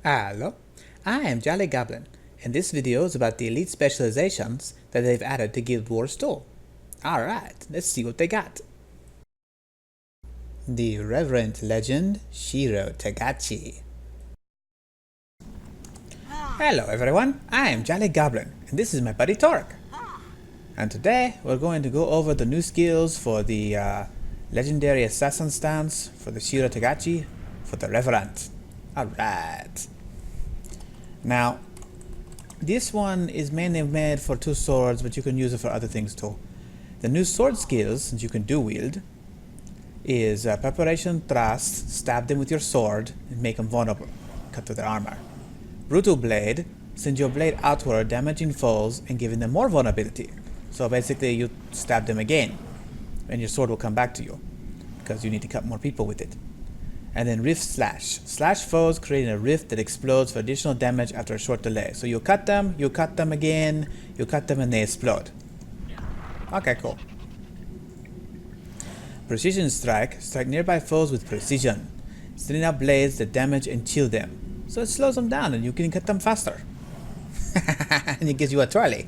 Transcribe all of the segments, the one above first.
Hello, I am Jolly Goblin, and this video is about the elite specializations that they've added to Guild Wars 2. Alright, let's see what they got. The Reverend Legend Shiro Tagachi. Hello everyone, I am Jolly Goblin, and this is my buddy Tork. And today we're going to go over the new skills for the legendary assassin stance for the Shiro Tagachi for the Reverend. Alright. Now, this one is mainly made for 2 swords, but you can use it for other things too. The new sword skills that you can dual wield is Preparation Thrust, stab them with your sword and make them vulnerable, cut through their armor. Brutal Blade, send your blade outward, damaging foes and giving them more vulnerability. So basically you stab them again, and your sword will come back to you, because you need to cut more people with it. And then Rift Slash. Slash foes, creating a rift that explodes for additional damage after a short delay. So you cut them again, you cut them and they explode. Okay, cool. Precision Strike. Strike nearby foes with precision, sending out blades that damage and chill them. So it slows them down and you can cut them faster. And it gives you a trolley.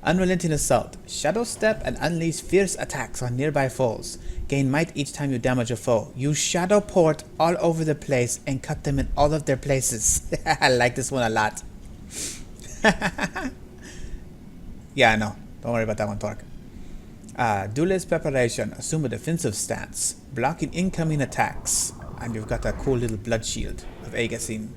Unrelenting Assault. Shadow Step and unleash fierce attacks on nearby foes. Gain might each time you damage a foe. Use Shadow Port all over the place and cut them in all of their places. I like this one a lot. Yeah, I know. Don't worry about that one, Tork. Duelist Preparation. Assume a defensive stance, blocking incoming attacks. And you've got a cool little blood shield of Agasine.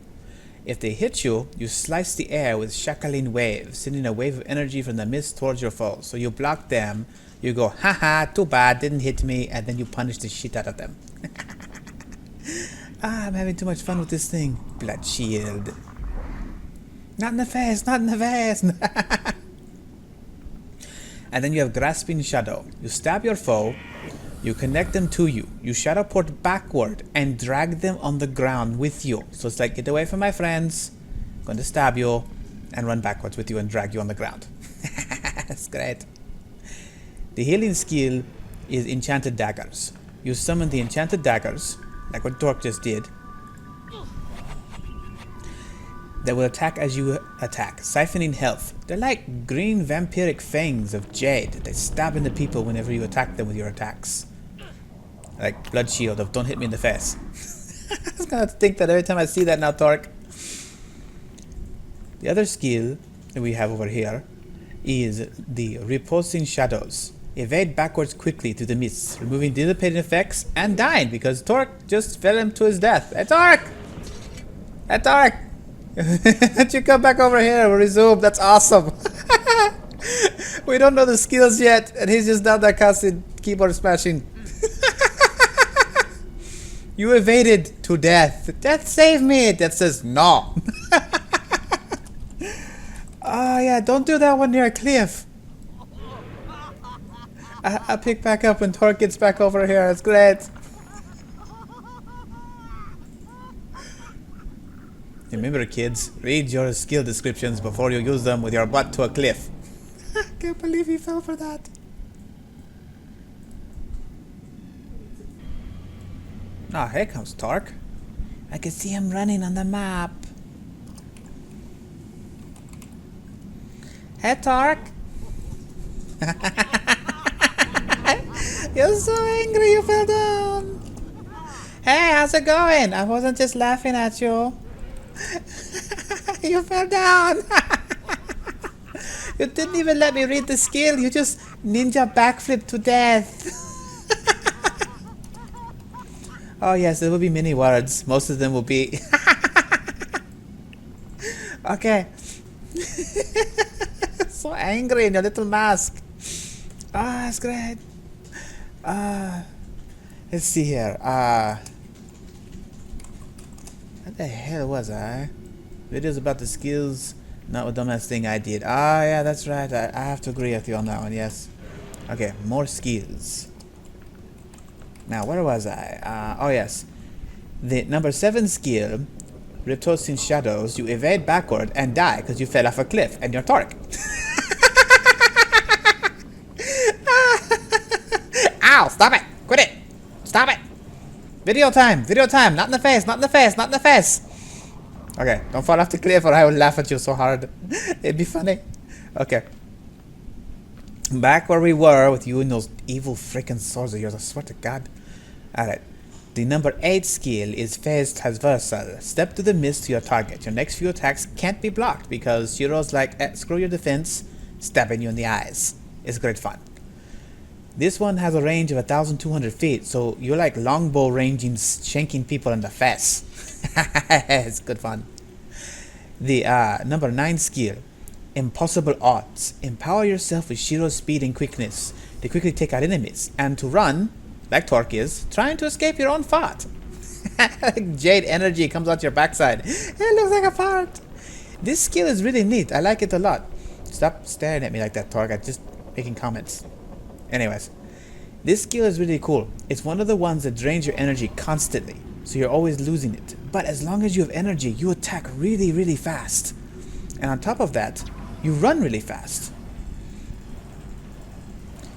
If they hit you, you slice the air with shackling wave, sending a wave of energy from the mist towards your foe. So you block them, you go, haha, too bad, didn't hit me, and then you punish the shit out of them. I'm having too much fun with this thing. Blood shield. Not in the face, not in the face. And then you have Grasping Shadow. You stab your foe, you connect them to you, you shadow port backward and drag them on the ground with you. So it's like, get away from my friends, I'm going to stab you and run backwards with you and drag you on the ground. That's great. The healing skill is Enchanted Daggers. You summon the Enchanted Daggers, like what Tork just did. They will attack as you attack, siphoning health. They're like green vampiric fangs of jade. They stab into people whenever you attack them with your attacks. Like Blood Shield of don't hit me in the face. I was gonna think that every time I see that now, Tork. The other skill that we have over here is the Repulsing Shadows. Evade backwards quickly through the mists, removing dissipating effects and dying because Tork just fell into his death. Hey Tork! Hey Tork! You come back over here, we'll resume. That's awesome. We don't know the skills yet, and he's just down there casting keyboard smashing. You evaded to death. Death save me. Death says no. Oh yeah, don't do that one near a cliff. I'll pick back up when Tork gets back over here. It's great. Remember kids, read your skill descriptions before you use them with your butt to a cliff. I can't believe he fell for that. Oh, here comes Tork. I can see him running on the map. Hey Tork. You're so angry you fell down. Hey, how's it going? I wasn't just laughing at you. You fell down. You didn't even let me read the skill. You just ninja backflip to death. Oh yes, there will be many words. Most of them will be okay. So angry in your little mask. Ah, that's great. Let's see here. What the hell was I? Videos about the skills, not what dumbass thing I did. Ah, yeah, that's right. I have to agree with you on that one, yes. Okay, more skills. Now, where was I? Oh, yes. The number 7 skill, Repulsing Shadows, you evade backward and die because you fell off a cliff and you're Tork. Ow, stop it. Quit it. Stop it. Video time! Video time! Not in the face! Not in the face! Not in the face! Okay, don't fall off the cliff or I will laugh at you so hard. It'd be funny. Okay. Back where we were with you and those evil freaking swords of yours, I swear to God. Alright. The number 8 skill is phase transversal. Step to the mist to your target. Your next few attacks can't be blocked because Shiro's like, screw your defense, stabbing you in the eyes. It's great fun. This one has a range of 1,200 feet, so you're like longbow ranging, shanking people in the face. It's good fun. The number 9 skill, impossible odds. Empower yourself with Shiro's speed and quickness to quickly take out enemies and to run, like Tork is, trying to escape your own fart. Jade energy comes out your backside. It looks like a fart. This skill is really neat. I like it a lot. Stop staring at me like that, Tork. I'm just making comments. Anyways, this skill is really cool. It's one of the ones that drains your energy constantly, so you're always losing it. But as long as you have energy, you attack really, really fast. And on top of that, you run really fast.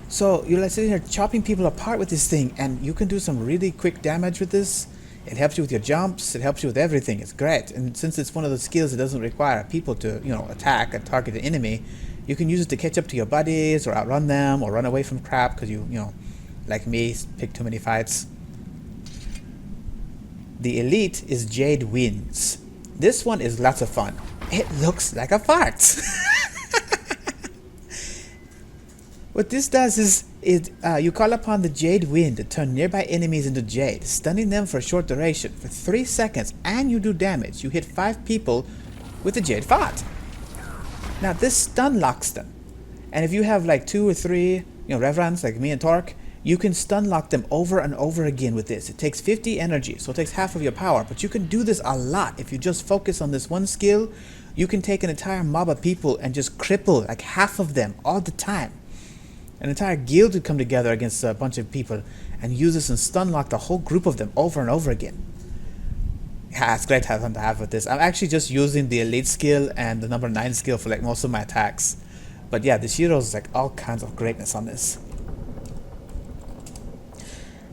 So you're like sitting here chopping people apart with this thing, and you can do some really quick damage with this. It helps you with your jumps, it helps you with everything. It's great. And since it's one of the skills that doesn't require people to, attack and target an enemy, you can use it to catch up to your buddies or outrun them or run away from crap because you like me, pick too many fights. The elite is Jade Wins. This one is lots of fun. It looks like a fart. What this does is you call upon the Jade Wind to turn nearby enemies into jade, stunning them for a short duration, for 3 seconds, and you do damage. You hit 5 people with the Jade Fart. Now this stun locks them, and if you have like 2 or 3 reverends like me and Tork, you can stun lock them over and over again with this. It takes 50 energy, so it takes half of your power, but you can do this a lot. If you just focus on this one skill, you can take an entire mob of people and just cripple like half of them all the time. An entire guild would come together against a bunch of people and use this and stun lock the whole group of them over and over again. Yeah, it's great to have fun to have with this. I'm actually just using the elite skill and the number 9 skill for like most of my attacks. But yeah, the Shiro's like all kinds of greatness on this.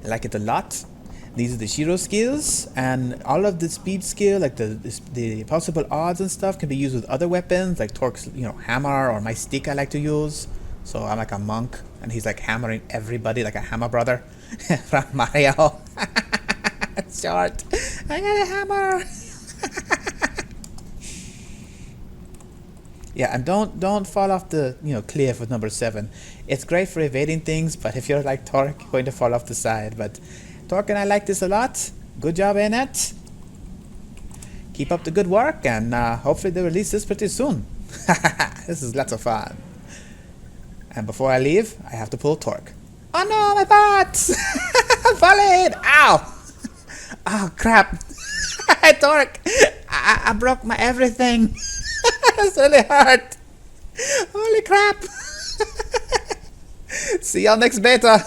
I like it a lot. These are the Shiro skills, and all of the speed skill, like the possible odds and stuff, can be used with other weapons, like Tork's hammer or my stick I like to use. So I'm like a monk, and he's like hammering everybody like a hammer brother from Mario. Short. I got a hammer. Yeah, and don't fall off the cliff with number 7. It's great for evading things, but if you're like Tork, you're going to fall off the side. But Tork and I like this a lot. Good job, Annette. Keep up the good work, and hopefully they'll release this pretty soon. This is lots of fun. And before I leave, I have to pull Tork. Oh no, my butt! I'm falling! Ow! Oh crap! Tork! I broke my everything! It's really hurt! Holy crap! See y'all next beta!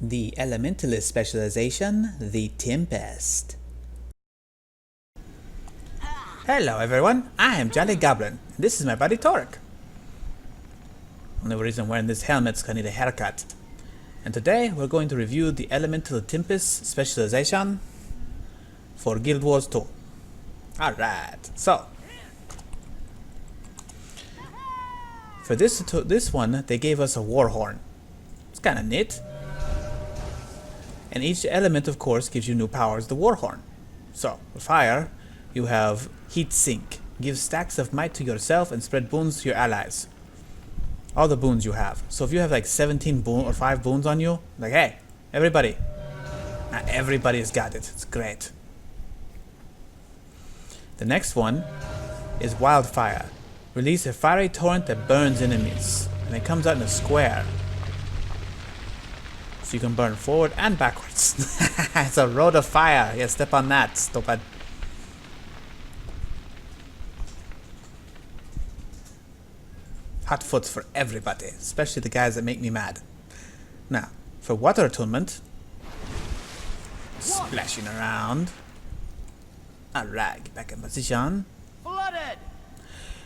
The Elementalist specialization, the Tempest. Hello everyone, I am Jolly Goblin. This is my buddy Tork. Only reason I'm wearing this helmet is because I need a haircut. And today we're going to review the Elemental Tempest specialization for Guild Wars 2. Alright, so for this one they gave us a war horn. It's kinda neat. And each element of course gives you new powers, the war horn. So for fire you have Heat Sink. Give stacks of might to yourself and spread boons to your allies. All the boons you have. So if you have like 17 boons or 5 boons on you, like hey, everybody. Everybody's got it. It's great. The next one is Wildfire. Release a fiery torrent that burns enemies. And it comes out in a square. So you can burn forward and backwards. It's a road of fire. Yeah, step on that, stupid. Hot foots for everybody, especially the guys that make me mad. Now, for water attunement, splashing around. Alright, get back in position. Flooded.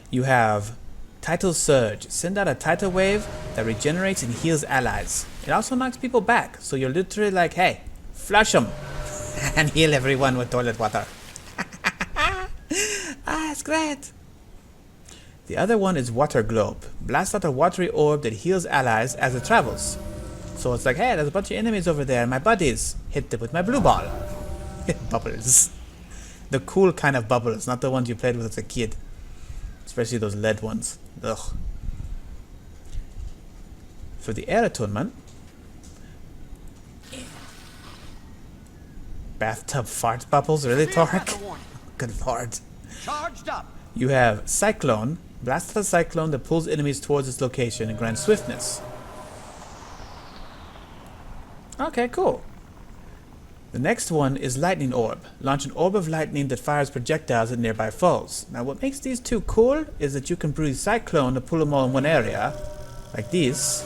You have Tidal Surge. Send out a tidal wave that regenerates and heals allies. It also knocks people back, so you're literally like, hey, flush them and heal everyone with toilet water. It's great. The other one is Water Globe. Blast out a watery orb that heals allies as it travels. So it's like, hey, there's a bunch of enemies over there, my buddies. Hit them with my blue ball. Bubbles. The cool kind of bubbles, not the ones you played with as a kid. Especially those lead ones. Ugh. For the air attunement, bathtub fart bubbles, really, Tork? Good lord. Charged up. You have Cyclone. Blast out a cyclone that pulls enemies towards its location and grants swiftness. Okay, cool. The next one is Lightning Orb. Launch an orb of lightning that fires projectiles at nearby foes. Now what makes these two cool is that you can breathe Cyclone to pull them all in one area, like this,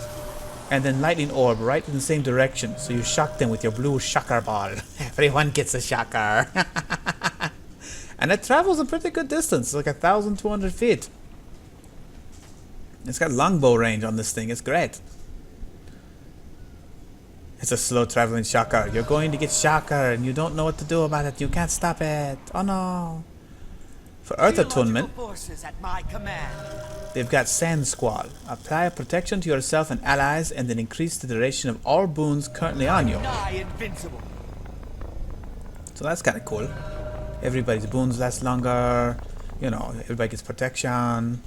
and then Lightning Orb right in the same direction, so you shock them with your blue shocker ball. Everyone gets a shocker. And it travels a pretty good distance, like 1,200 feet. It's got longbow range on this thing, it's great. It's a slow traveling shocker. You're going to get shocker and you don't know what to do about it. You can't stop it. Oh no. For Earth Attunement, they've got Sand Squall. Apply a protection to yourself and allies and then increase the duration of all boons currently on you. So that's kind of cool. Everybody's boons last longer. You know, everybody gets protection.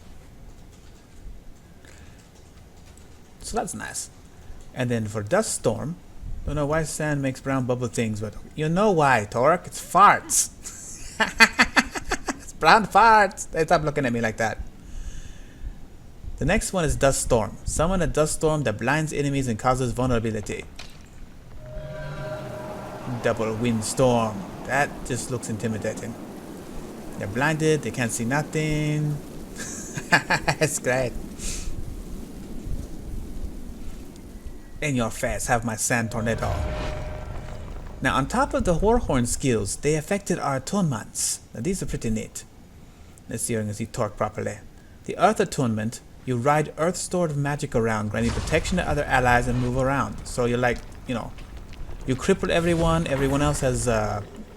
So that's nice. And then for Dust Storm, don't know why sand makes brown bubble things, but you know why, Tork. It's farts. It's brown farts. They stop looking at me like that. The next one is Dust Storm. Summon a dust storm that blinds enemies and causes vulnerability. Double Wind Storm. That just looks intimidating. They're blinded, they can't see nothing. It's great. In your face, have my sand tornado. Now on top of the Warhorn skills, they affected our attunements. Now these are pretty neat. Let's see if I can see Tork properly. The Earth Attunement, you ride Earth stored magic around, granting protection to other allies and move around. So you're like, you know, you cripple everyone else has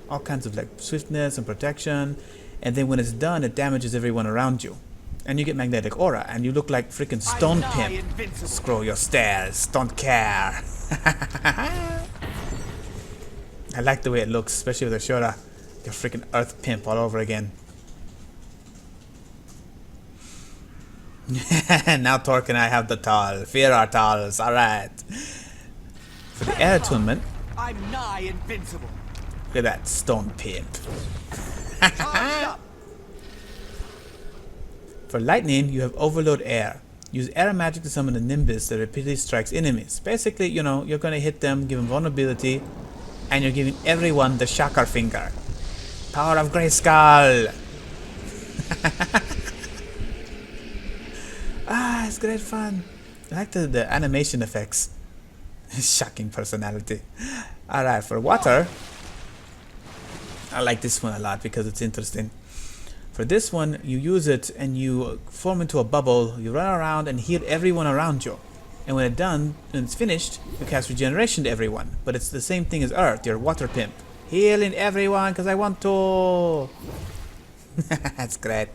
all kinds of like swiftness and protection, and then when it's done, it damages everyone around you. And you get magnetic aura, and you look like freaking Stone Pimp. Scroll your stairs, don't care. I like the way it looks, especially with the Shura. Your freaking Earth Pimp all over again. Now Tork and I have the tall. Fear our talls, alright. For the air attunement, I'm nigh invincible. look at that Stone Pimp. For lightning, you have Overload Air. Use air magic to summon a Nimbus that repeatedly strikes enemies. Basically, you know, you're gonna hit them, give them vulnerability, and you're giving everyone the shocker finger. Power of Grayskull! It's great fun. I like the animation effects. Shocking personality. Alright, for water, I like this one a lot because it's interesting. For this one, you use it and you form into a bubble, you run around and heal everyone around you. And when it's finished, you cast regeneration to everyone. But it's the same thing as Earth, you're Water Pimp. Healing everyone because I want to. That's great.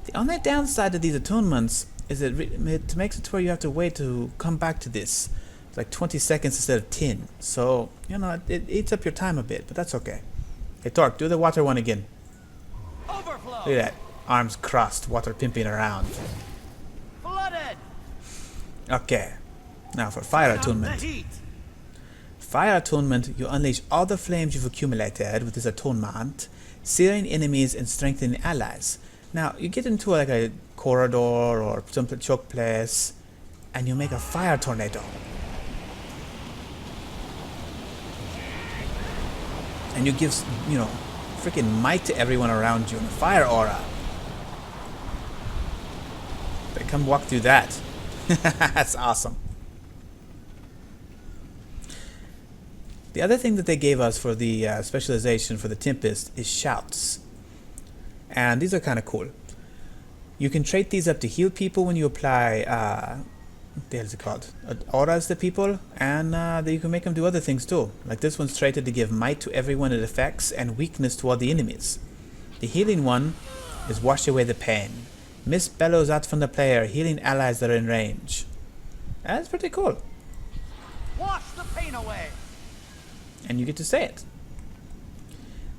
The only downside to these attunements is that it makes it to where you have to wait to come back to this. It's like 20 seconds instead of 10. So, you know, it eats up your time a bit, but that's okay. Hey Tork, do the water one again. Overflow. Look at that. Arms crossed, water pimping around. Flooded. Okay. Now for fire attunement. Fire attunement, you unleash all the flames you've accumulated with this attunement, searing enemies and strengthening allies. Now you get into like a corridor or some choke place and you make a fire tornado. And you give, you know, freaking might to everyone around you in a fire aura. They come walk through that. That's awesome. The other thing that they gave us for the specialization for the Tempest is shouts. And these are kind of cool. You can trade these up to heal people when you apply, what the hell is it called? Auras to people, and you can make them do other things too. Like this one's traded to give might to everyone it affects and weakness to all the enemies. The healing one is wash away the pain. Mist bellows out from the player, healing allies that are in range. That's pretty cool. Wash the pain away. And you get to say it.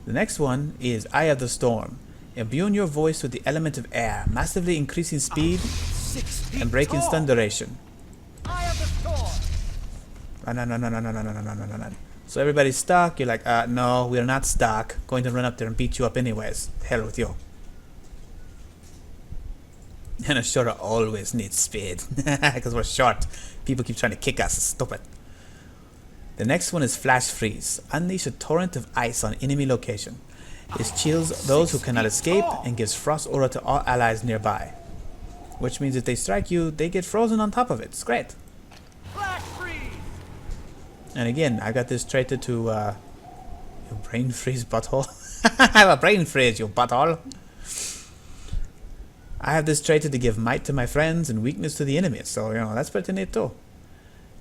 The next one is Eye of the Storm. Imbue your voice with the element of air, massively increasing speed 6 feet and breaking tall. stun duration. Eye of the storm. Run. So everybody's stuck. You're like, no, we're not stuck. Going to run up there and beat you up anyways. Hell with you. And a shorter always needs speed. Because we're short. People keep trying to kick us. It's stupid. The next one is Flash Freeze. Unleash a torrent of ice on enemy location. It chills those who cannot escape and gives frost aura to all allies nearby. Which means if they strike you, they get frozen on top of it. It's great. Flash freeze. And again, I got this traded to your brain freeze butthole. I have a brain freeze, you butthole. I have this traded to give might to my friends and weakness to the enemies. So, you know, that's pretty neat too.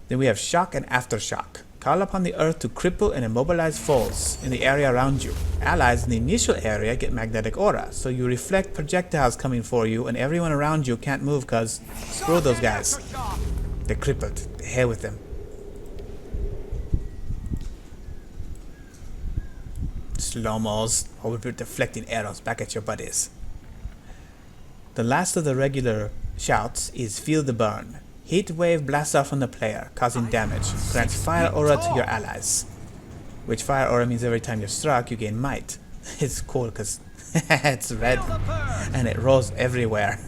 Then we have Shock and Aftershock. Call upon the earth to cripple and immobilize foes in the area around you. Allies in the initial area get magnetic aura, so you reflect projectiles coming for you and everyone around you can't move because screw those guys. They're crippled. The hell with them. Slow-mos, or deflecting arrows back at your buddies. The last of the regular shouts is Feel the Burn. Heat wave blasts off on the player, causing damage. Grants fire aura to your allies. Which fire aura means every time you're struck, you gain might. It's cool because it's red and it rolls everywhere.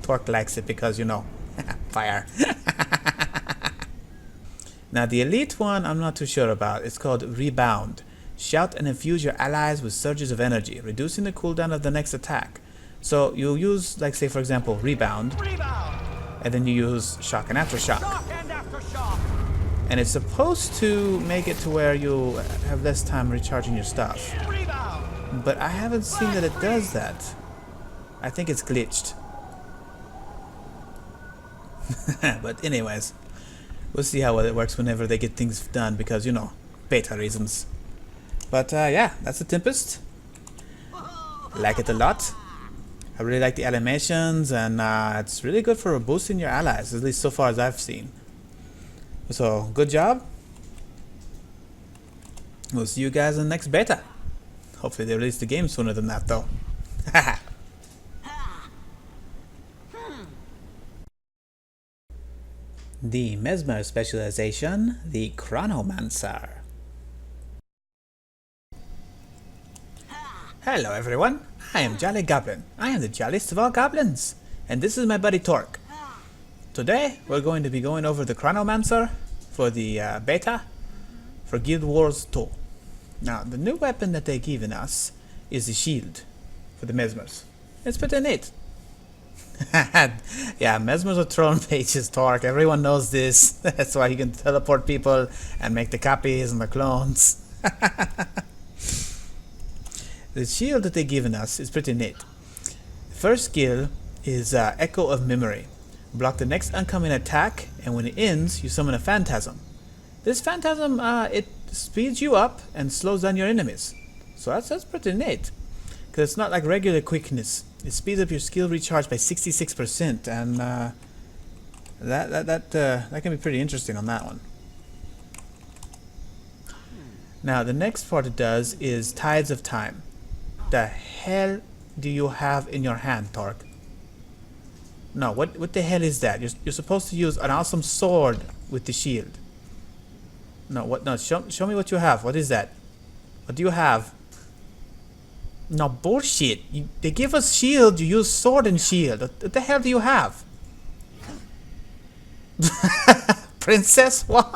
Tork likes it because, you know, fire. Now the elite one I'm not too sure about. It's called Rebound. Shout and infuse your allies with surges of energy, reducing the cooldown of the next attack. So you use, like say for example, Rebound. And then you use Shock and Aftershock. And it's supposed to make it to where you have less time recharging your stuff. But I haven't seen that it does that. I think it's glitched. But anyways, we'll see how well it works whenever they get things done because, you know, beta reasons. But yeah, that's the Tempest. Like it a lot. I really like the animations, and it's really good for boosting your allies, at least so far as I've seen. So, good job. We'll see you guys in the next beta. Hopefully they release the game sooner than that, though. The Mesmer specialization, the Chronomancer. Hello everyone, I am Jolly Goblin. I am the jolliest of all goblins, and this is my buddy Tork. Today we're going to be going over the Chronomancer for the beta for Guild Wars 2. Now the new weapon that they've given us is the shield for the Mesmers. It's pretty neat. Yeah, Mesmers are throwing pages, Tork. Everyone knows this. That's why you can teleport people and make the copies and the clones. The shield that they've given us is pretty neat. The first skill is Echo of Memory. Block the next oncoming attack, and when it ends, you summon a phantasm. This phantasm, it speeds you up and slows down your enemies. So that's pretty neat. Because it's not like regular quickness. It speeds up your skill recharge by 66%, and that can be pretty interesting on that one. Now the next part it does is Tides of Time. The hell do you have in your hand, Tork? No, what the hell is that? You're supposed to use an awesome sword with the shield. No, what? No, show me what you have. What is that? What do you have? No, bullshit. They give us shield, you use sword and shield. What the hell do you have? Princess one?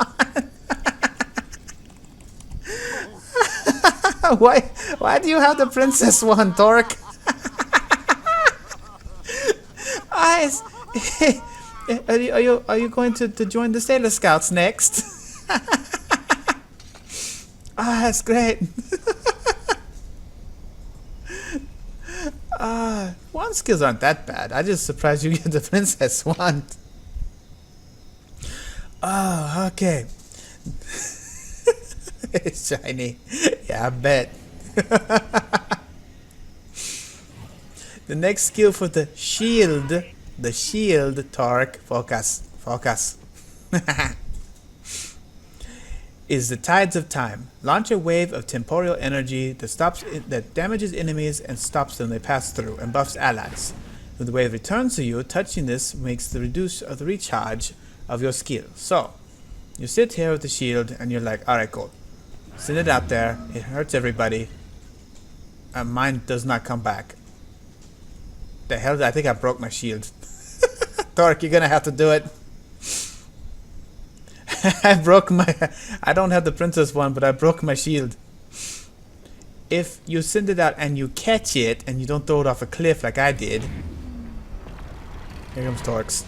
Why do you have the princess one, Tork? Are you going to join the Sailor Scouts next? That's great. Wand skills aren't that bad. I just surprised you get the princess wand. Oh, okay. It's shiny. Yeah, I bet. The next skill for the shield, Tork, focus, is the Tides of Time. Launch a wave of temporal energy that damages enemies and stops them they pass through and buffs allies. When the wave returns to you, touching this makes the reduce of the recharge of your skill. So, you sit here with the shield and you're like, alright, cool. Send it out there. It hurts everybody. Mine does not come back. The hell? I think I broke my shield. Tork, you're gonna have to do it. I don't have the princess one, but I broke my shield. If you send it out and you catch it and you don't throw it off a cliff like I did. Here comes Torx.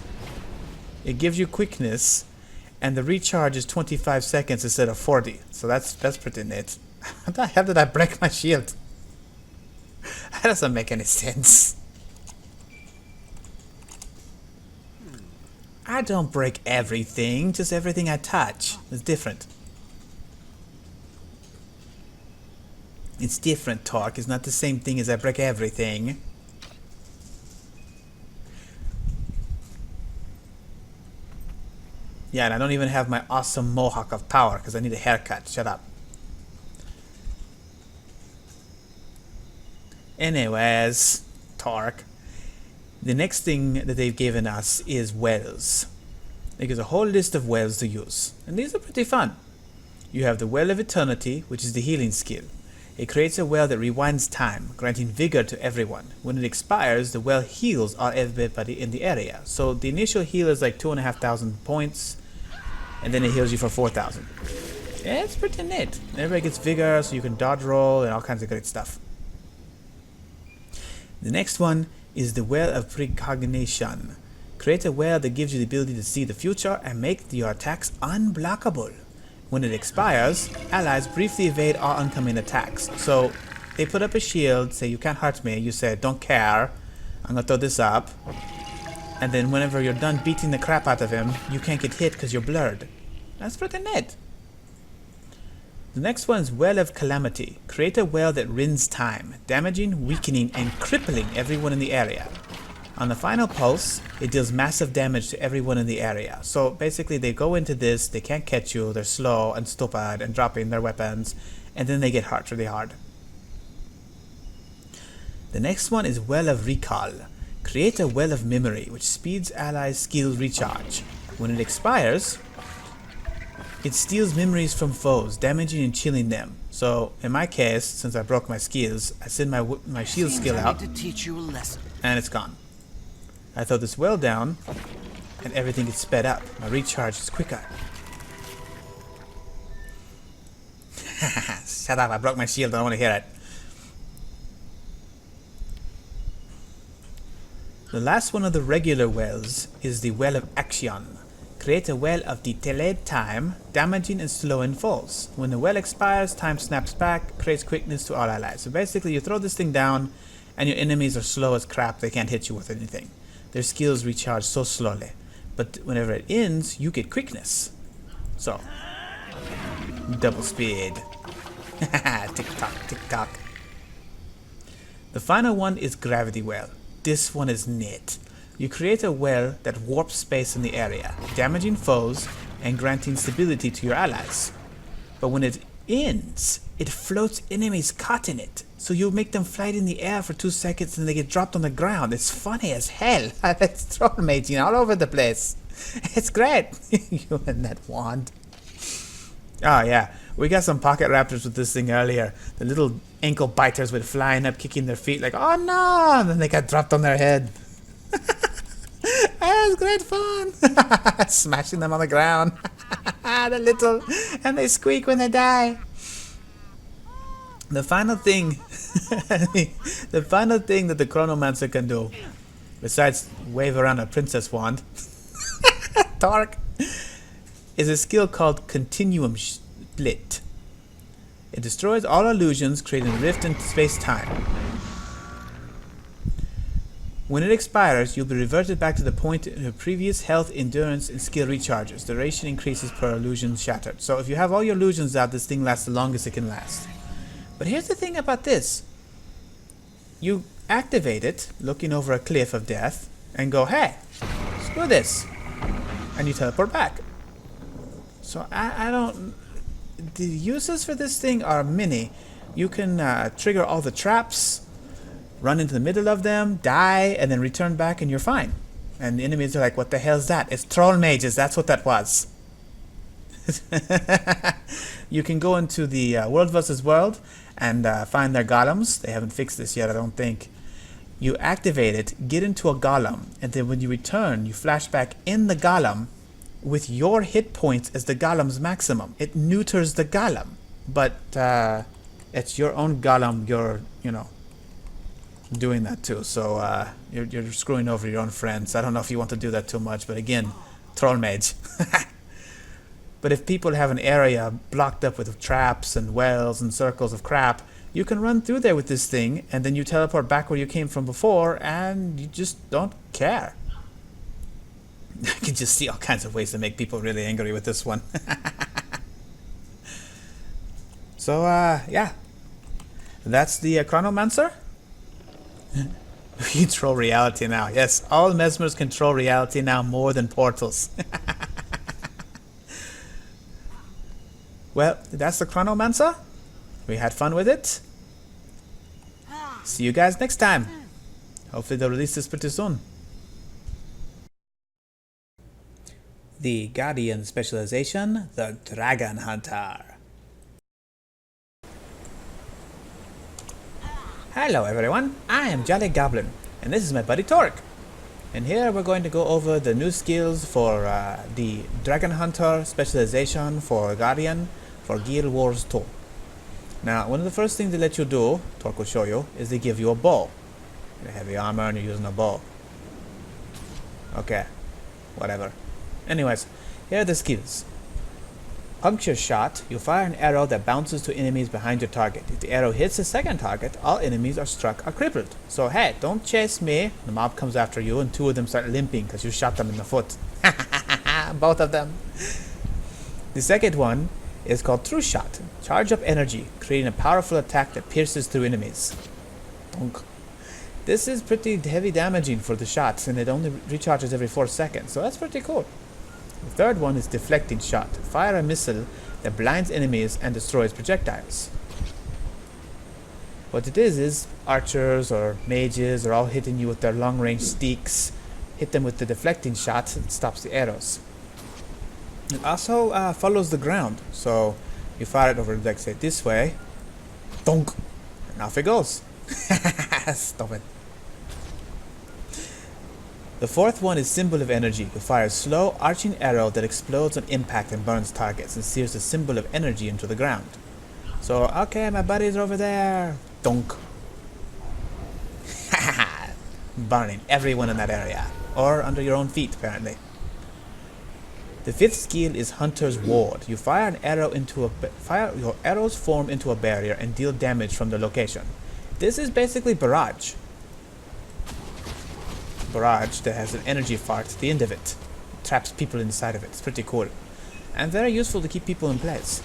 It gives you quickness and the recharge is 25 seconds instead of 40. So that's pretty neat. How the hell did I break my shield? That doesn't make any sense. I don't break everything, just everything I touch. It's different. It's different, Tork. It's not the same thing as I break everything. Yeah, and I don't even have my awesome mohawk of power because I need a haircut. Shut up. Anyways, Tork. The next thing that they've given us is wells. They give a whole list of wells to use, and these are pretty fun. You have the Well of Eternity, which is the healing skill. It creates a well that rewinds time, granting vigor to everyone. When it expires, the well heals everybody in the area. So the initial heal is like 2,500 points, and then it heals you for 4,000. Yeah, it's pretty neat. Everybody gets vigor, so you can dodge roll and all kinds of great stuff. The next one is the Well of Precognition. Create a well that gives you the ability to see the future and make your attacks unblockable. When it expires, allies briefly evade all oncoming attacks. So they put up a shield, say you can't hurt me, you say don't care, I'm gonna throw this up. And then whenever you're done beating the crap out of him, you can't get hit because you're blurred. That's pretty neat. The next one is Well of Calamity. Create a well that rends time, damaging, weakening, and crippling everyone in the area. On the final pulse, it deals massive damage to everyone in the area. So basically they go into this, they can't catch you, they're slow and stupid and dropping their weapons, and then they get hurt really hard. The next one is Well of Recall. Create a Well of Memory, which speeds allies' skill recharge. When it expires, it steals memories from foes, damaging and chilling them. So, in my case, since I broke my skills, I send my shield skill out, to teach you a lesson. and it's gone. I throw this well down, and everything gets sped up. My recharge is quicker. Shut up, I broke my shield, I don't want to hear it. The last one of the regular wells is the Well of Action. Create a well of delayed time, damaging and slowing foes. When the well expires, time snaps back, creates quickness to all allies. So basically you throw this thing down and your enemies are slow as crap, they can't hit you with anything. Their skills recharge so slowly. But whenever it ends, you get quickness. So, double speed. Tick tock, tick tock. The final one is Gravity Well. This one is neat. You create a well that warps space in the area, damaging foes and granting stability to your allies. But when it ends, it floats enemies caught in it. So you make them fly in the air for 2 seconds and they get dropped on the ground. It's funny as hell. It's trollmating all over the place. It's great. You and that wand. Oh yeah, we got some pocket raptors with this thing earlier. The little ankle biters went flying up, kicking their feet like, oh no, and then they got dropped on their head. It was great fun. Smashing them on the ground. The little, and they squeak when they die. The final thing, the final thing that the Chronomancer can do, besides wave around a princess wand, Tork, is a skill called Continuum Split. It destroys all illusions, creating a rift in space-time. When it expires, you'll be reverted back to the point in your previous health, endurance, and skill recharges. Duration increases per illusion shattered. So if you have all your illusions out, this thing lasts the longest it can last. But here's the thing about this. You activate it, looking over a cliff of death, and go, hey, screw this. And you teleport back. So I don't... The uses for this thing are many. You can trigger all the traps, run into the middle of them, die, and then return back and you're fine. And the enemies are like, what the hell's that? It's troll mages, that's what that was. You can go into the World vs. World and find their golems. They haven't fixed this yet, I don't think. You activate it, get into a golem, and then when you return, you flash back in the golem with your hit points as the golem's maximum. It neuters the golem, but it's your own golem you're, you know, doing that too. So you're screwing over your own friends. I don't know if you want to do that too much, but again, troll mage. But if people have an area blocked up with traps and wells and circles of crap, you can run through there with this thing, and then you teleport back where you came from before, and you just don't care. I can just see all kinds of ways to make people really angry with this one. So, yeah. That's the Chronomancer. We control reality now. Yes, all mesmers control reality now more than portals. Well, that's the Chronomancer. We had fun with it. See you guys next time. Hopefully they'll release this pretty soon. The Guardian Specialization, the Dragon Hunter. Hello everyone, I am Jolly Goblin, and this is my buddy Tork. And here we're going to go over the new skills for the Dragon Hunter Specialization for Guardian for Guild Wars 2. Now, one of the first things they let you do, Tork will show you, is they give you a bow. You have heavy armor and you're using a bow. Okay, whatever. Anyways, here are the skills. Puncture shot, you fire an arrow that bounces to enemies behind your target. If the arrow hits a second target, all enemies are struck or crippled. So hey, don't chase me. The mob comes after you and two of them start limping because you shot them in the foot. Both of them. The second one is called True Shot. Charge up energy, creating a powerful attack that pierces through enemies. Donk. This is pretty heavy damaging for the shots, and it only recharges every 4 seconds, so that's pretty cool. The third one is Deflecting Shot. Fire a missile that blinds enemies and destroys projectiles. What it is archers or mages are all hitting you with their long-range sticks. Hit them with the Deflecting Shot, it stops the arrows. It also follows the ground, so you fire it over, like, say, this way, donk, and off it goes. Stop it. The fourth one is Symbol of Energy. You fire a slow, arching arrow that explodes on impact and burns targets and sears the symbol of energy into the ground. So, okay, my buddies are over there. Donk. Burning everyone in that area. Or under your own feet, apparently. The fifth skill is Hunter's Ward. You fire an arrow into your arrows form into a barrier and deal damage from the location. This is basically barrage. Barrage that has an energy fart at the end of it. Traps people inside of it. It's pretty cool. And very useful to keep people in place.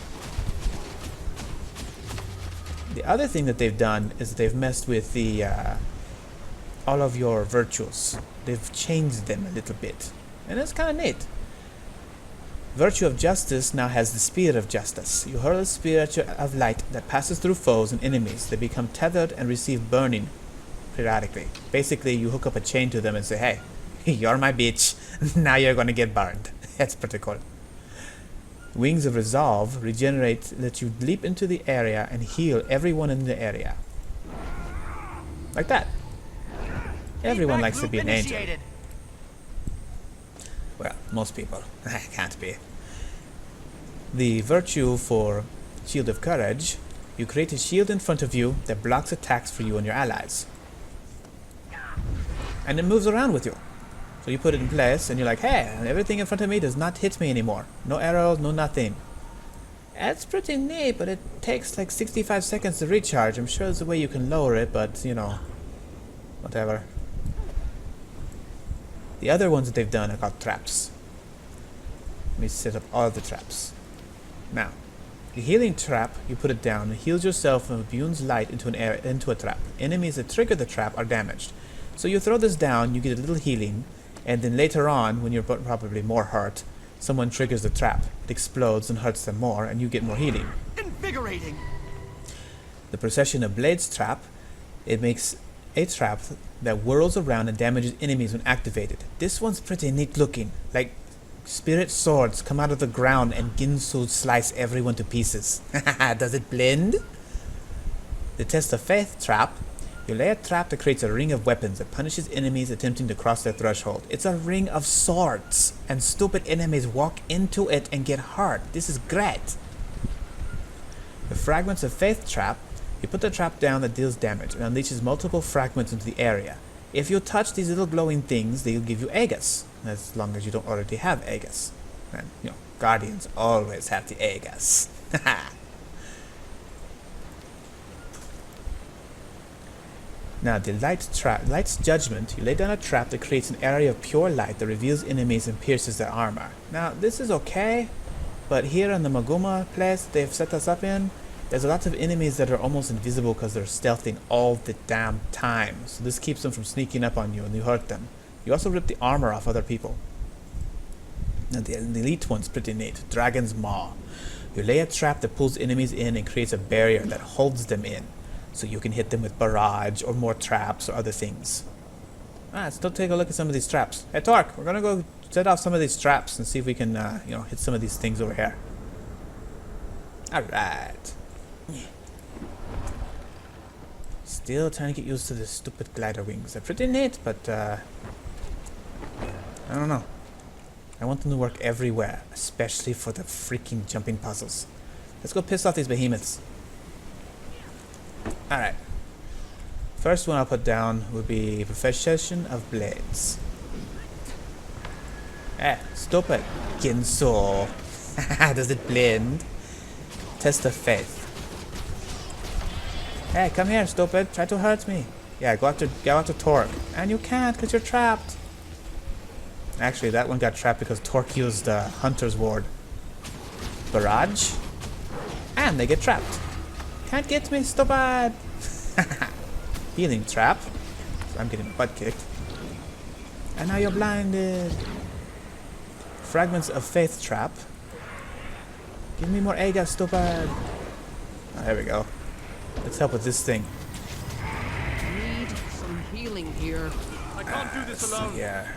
The other thing that they've done is they've messed with the all of your virtues. They've changed them a little bit. And it's kind of neat. Virtue of Justice now has the Spear of Justice. You hurl a spear of light that passes through foes and enemies. They become tethered and receive burning periodically. Basically, you hook up a chain to them and say, hey, you're my bitch. Now you're going to get burned. That's pretty cool. Wings of Resolve regenerate, let you leap into the area and heal everyone in the area. Like that. Everyone likes to be an angel. Well, most people. Can't be. The virtue for Shield of Courage, you create a shield in front of you that blocks attacks for you and your allies. And it moves around with you. So you put it in place and you're like, hey, everything in front of me does not hit me anymore. No arrows, no nothing. That's pretty neat, but it takes like 65 seconds to recharge. I'm sure there's a way you can lower it, but you know, whatever. The other ones that they've done are called traps. Let me set up all the traps. Now, the healing trap, you put it down, it heals yourself and imbues light into a trap. Enemies that trigger the trap are damaged. So you throw this down, you get a little healing, and then later on, when you're probably more hurt, someone triggers the trap. It explodes and hurts them more, and you get more healing. Invigorating. The Procession of Blades trap, it makes a trap that whirls around and damages enemies when activated. This one's pretty neat looking, like spirit swords come out of the ground and Ginsu slice everyone to pieces. Does it blend? The Test of Faith trap, you lay a trap that creates a ring of weapons that punishes enemies attempting to cross their threshold. It's a ring of swords, and stupid enemies walk into it and get hurt. This is great. The Fragments of Faith trap, you put the trap down that deals damage and unleashes multiple fragments into the area. If you touch these little glowing things, they'll give you Aegis, as long as you don't already have Aegis. And, Guardians always have the Aegis. Now, the Light's Judgment, you lay down a trap that creates an area of pure light that reveals enemies and pierces their armor. Now, this is okay, but here in the Maguma place they've set us up in, there's a lot of enemies that are almost invisible because they're stealthing all the damn time. So this keeps them from sneaking up on you and you hurt them. You also rip the armor off other people. Now, the elite one's pretty neat. Dragon's Maw. You lay a trap that pulls enemies in and creates a barrier that holds them in, so you can hit them with barrage or more traps or other things. Let's go take a look at some of these traps. Hey Tork, we're gonna go set off some of these traps and see if we can, hit some of these things over here. Alright. Still trying to get used to the stupid glider wings. They're pretty neat, but, I don't know. I want them to work everywhere, especially for the freaking jumping puzzles. Let's go piss off these behemoths. Alright. First one I'll put down would be Procession of Blades. Stupid. Ginso. Does it blend? Test of Faith. Hey, come here, stupid. Try to hurt me. Yeah, go after Tork. And you can't because you're trapped. Actually, that one got trapped because Tork used Hunter's Ward. Barrage. And they get trapped. Can't get me, stupid! Healing trap. So I'm getting my butt kicked. And now you're blinded. Fragments of Faith trap. Give me more Aegis, stupid. Oh, there we go. Let's help with this thing. Need some healing here. I can't do this alone. Yeah.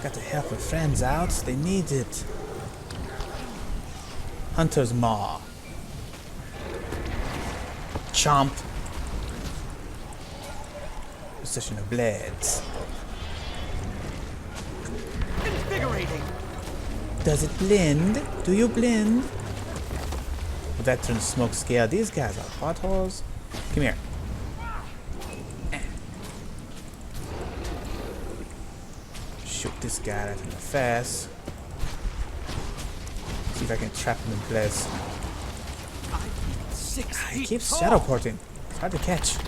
Got to help my friends out. They need it. Hunter's Maw. Chomp. Procession of Blades. Invigorating. Does it blend? Do you blend? Veteran Smoke Scale. These guys are potholes. Come here. Shoot this guy right in the face. See if I can trap him in place. He keeps shadow porting. It's hard to catch.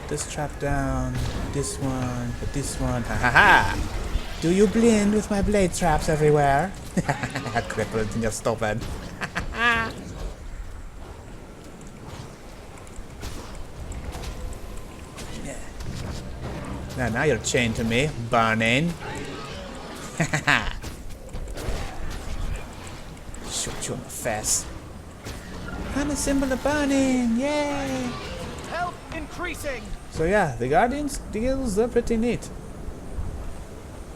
Put this trap down. This one. Put this one. Ha ha ha! Do you blend with my blade traps everywhere? Crippled and you're stupid. Now you're chained to me, burning. Shoot you in the face. I'm a symbol of burning, yay! Health increasing. So yeah, the Guardians deals are pretty neat.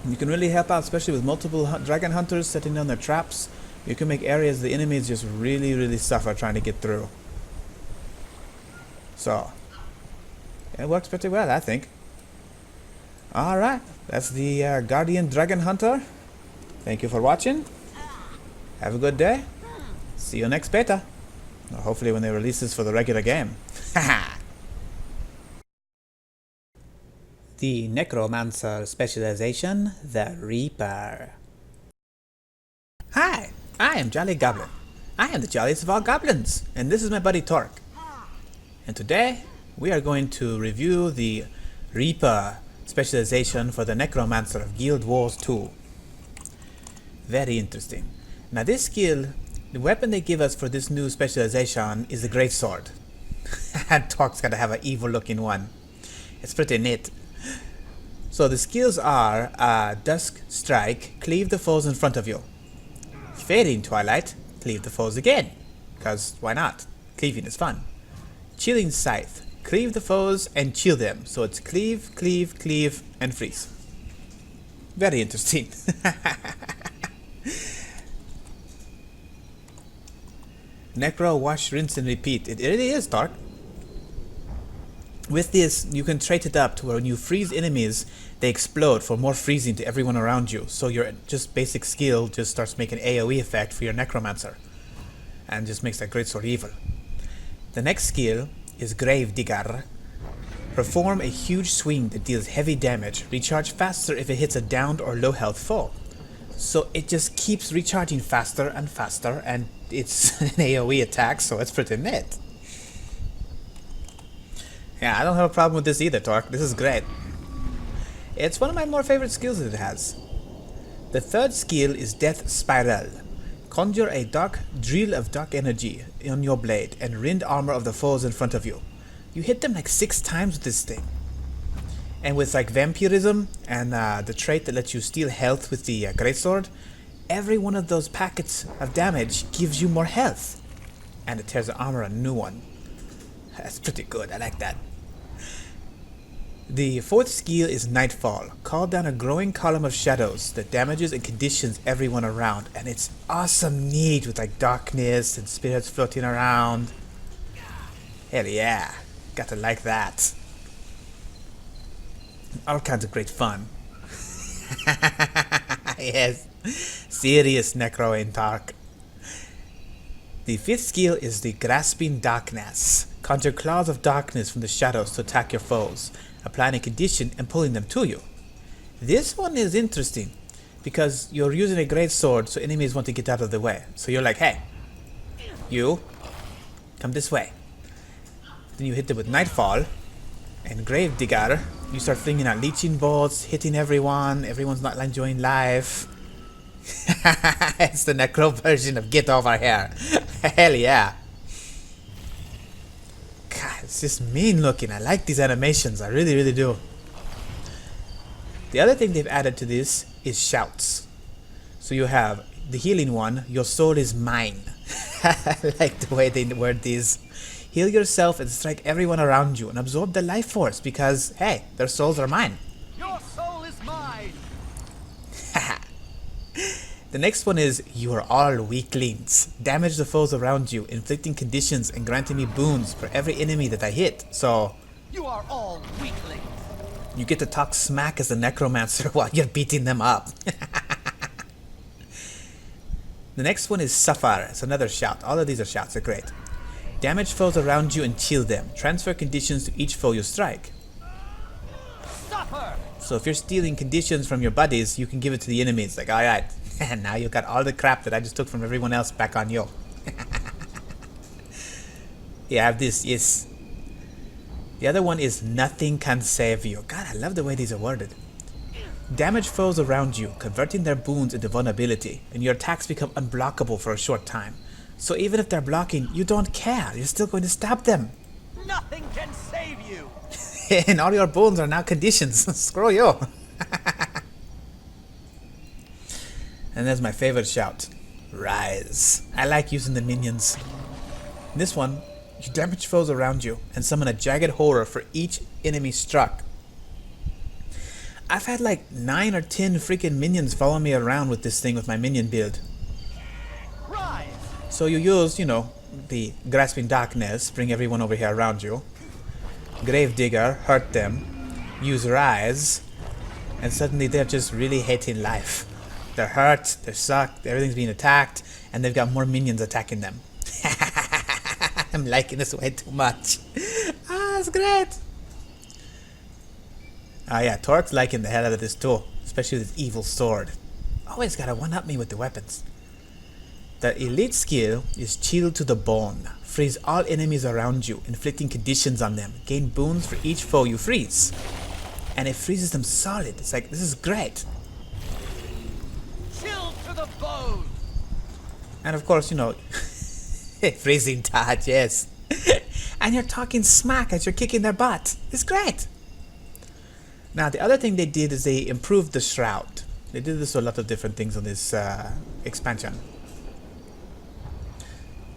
You can really help out, especially with multiple dragon hunters setting down their traps. You can make areas the enemies just really suffer trying to get through. So, it works pretty well, I think. Alright, that's the Guardian Dragon Hunter. Thank you for watching. Have a good day. See you next beta. Or hopefully when they release this for the regular game. Haha! The Necromancer Specialization, the Reaper. Hi, I am Jolly Goblin. I am the jolliest of all goblins, and this is my buddy Tork. And today, we are going to review the Reaper specialization for the Necromancer of Guild Wars 2. Very interesting. Now this skill, the weapon they give us for this new specialization is the Greatsword. And Tork's gotta have an evil looking one. It's pretty neat. So the skills are Dusk Strike, cleave the foes in front of you. Fading Twilight, cleave the foes again. Because why not? Cleaving is fun. Chilling Scythe, cleave the foes and chill them. So it's cleave, cleave, cleave, and freeze. Very interesting. Necro, wash, rinse, and repeat. It really is, Tork. With this, you can trait it up to where when you freeze enemies, they explode for more freezing to everyone around you. So your just basic skill just starts making AoE effect for your Necromancer. And just makes that greatsword evil. The next skill is Grave Digger. Perform a huge swing that deals heavy damage. Recharge faster if it hits a downed or low health foe. So it just keeps recharging faster and faster, and it's an AoE attack, so it's pretty neat. Yeah, I don't have a problem with this either, Tork. This is great. It's one of my more favorite skills that it has. The third skill is Death Spiral. Conjure a dark drill of dark energy on your blade and rend armor of the foes in front of you. You hit them like 6 times with this thing. And with like vampirism and the trait that lets you steal health with the greatsword, every one of those packets of damage gives you more health. And it tears the armor a new one. That's pretty good, I like that. The fourth skill is Nightfall. Call down a growing column of shadows that damages and conditions everyone around. And it's awesome neat with like darkness and spirits floating around. Hell yeah, gotta like that. All kinds of great fun. Yes, serious Necro in Tork. The fifth skill is the Grasping Darkness. Conjure claws of darkness from the shadows to attack your foes, applying a condition and pulling them to you. This one is interesting because you're using a great sword, so enemies want to get out of the way. So you're like, hey, you, come this way. Then you hit them with Nightfall and Grave Digger. You start flinging out leeching bolts, hitting everyone. Everyone's not enjoying life. It's the Necro version of get over here. Hell yeah. God, it's just mean looking. I like these animations. I really, really do. The other thing they've added to this is shouts. So you have the healing one, your soul is mine. I like the way they word these. Heal yourself and strike everyone around you and absorb the life force because, hey, their souls are mine. Your soul is mine. The next one is you are all weaklings. Damage the foes around you, inflicting conditions and granting me boons for every enemy that I hit. So You are all weaklings. you get to talk smack as the Necromancer while you're beating them up. The next one is Suffer. It's another shout. All of these are shouts. They're great. Damage foes around you and chill them. Transfer conditions to each foe you strike. Suffer. So if you're stealing conditions from your buddies, you can give it to the enemies. Like, alright, and now you got all the crap that I just took from everyone else back on you. Yeah, I have this, yes. The other one is Nothing Can Save You. God, I love the way these are worded. Damage foes around you, converting their boons into vulnerability, and your attacks become unblockable for a short time. So even if they're blocking, you don't care. You're still going to stab them. Nothing can save you. And all your bones are now conditions. Screw you. And there's my favorite shout. Rise. I like using the minions. This one, you damage foes around you and summon a jagged horror for each enemy struck. I've had like 9 or 10 freaking minions follow me around with this thing with my minion build. Rise. So you use, you know, the Grasping Darkness, bring everyone over here around you. Grave Digger, hurt them. Use Rise, and suddenly they're just really hating life. They're hurt, they're sucked, everything's being attacked, and they've got more minions attacking them. I'm liking this way too much. It's great. Oh yeah, Tork's liking the hell out of this too, especially with his evil sword. Always gotta one-up me with the weapons. The elite skill is Chill to the Bone. Freeze all enemies around you, inflicting conditions on them. Gain boons for each foe you freeze. and it freezes them solid. It's like, this is great. Chill to the bone. And of course, you know, freezing touch, yes. And you're talking smack as you're kicking their butt. It's great. Now, the other thing they did is they improved the shroud. They did this with a lot of different things on this expansion.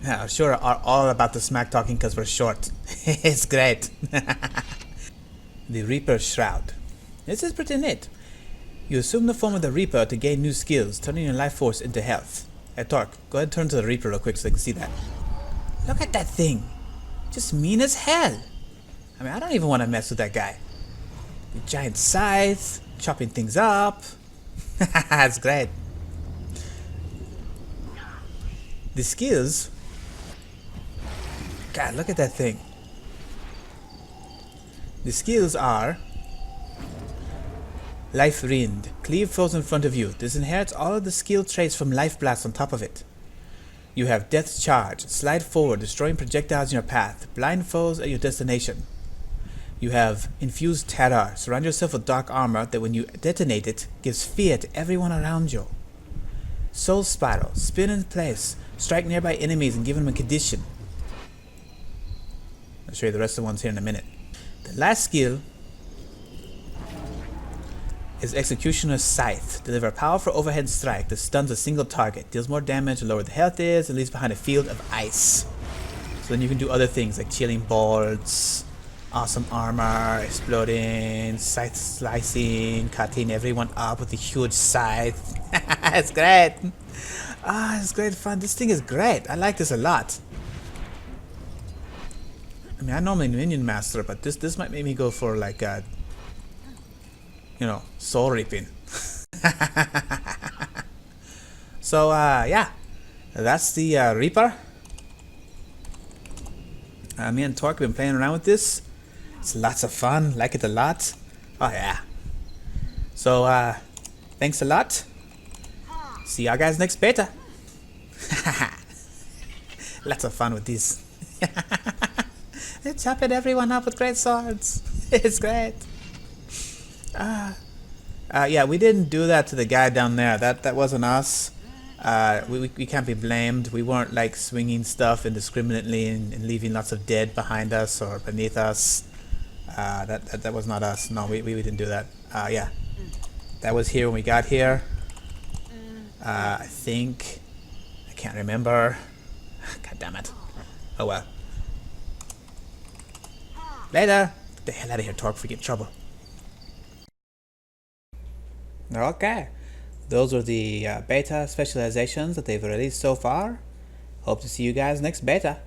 Yeah, sure are all about the smack talking because we're short. It's great. The Reaper Shroud. This is pretty neat. You assume the form of the Reaper to gain new skills, turning your life force into health. Hey, Tork, go ahead and turn to the Reaper real quick so they can see that. Look at that thing. Just mean as hell. I mean, I don't even want to mess with that guy. The giant scythe, chopping things up. That's great. The skills. God, look at that thing. The skills are Life Rind. Cleave foes in front of you. This inherits all of the skill traits from Life Blast on top of it. You have Death's Charge. Slide forward, destroying projectiles in your path. Blind foes at your destination. You have Infused Terror. Surround yourself with dark armor that when you detonate it, gives fear to everyone around you. Soul Spiral. Spin in place. Strike nearby enemies and give them a condition. I'll show you the rest of the ones here in a minute. The last skill is Executioner's Scythe. Deliver a powerful overhead strike that stuns a single target, deals more damage the lower the health is, and leaves behind a field of ice. So then you can do other things like chilling bolts, awesome armor, exploding, scythe slicing, cutting everyone up with a huge scythe. It's great. It's great fun. This thing is great. I like this a lot. I mean, I normally minion master, but this might make me go for like you know, soul reaping. So yeah, that's the Reaper. Me and Tork have been playing around with this. It's lots of fun. Like it a lot. Oh yeah. So thanks a lot. See y'all guys next beta. Lots of fun with these. They're chopping everyone up with great swords. It's great. Yeah, we didn't do that to the guy down there. That wasn't us. We can't be blamed. We weren't like swinging stuff indiscriminately and leaving lots of dead behind us or beneath us. That was not us. No, we didn't do that. Yeah, that was here when we got here. I think I can't remember. God damn it. Oh well. Later. Get the hell out of here, Tork, before we get in trouble. Okay, those are the beta specializations that they've released so far. Hope to see you guys next beta.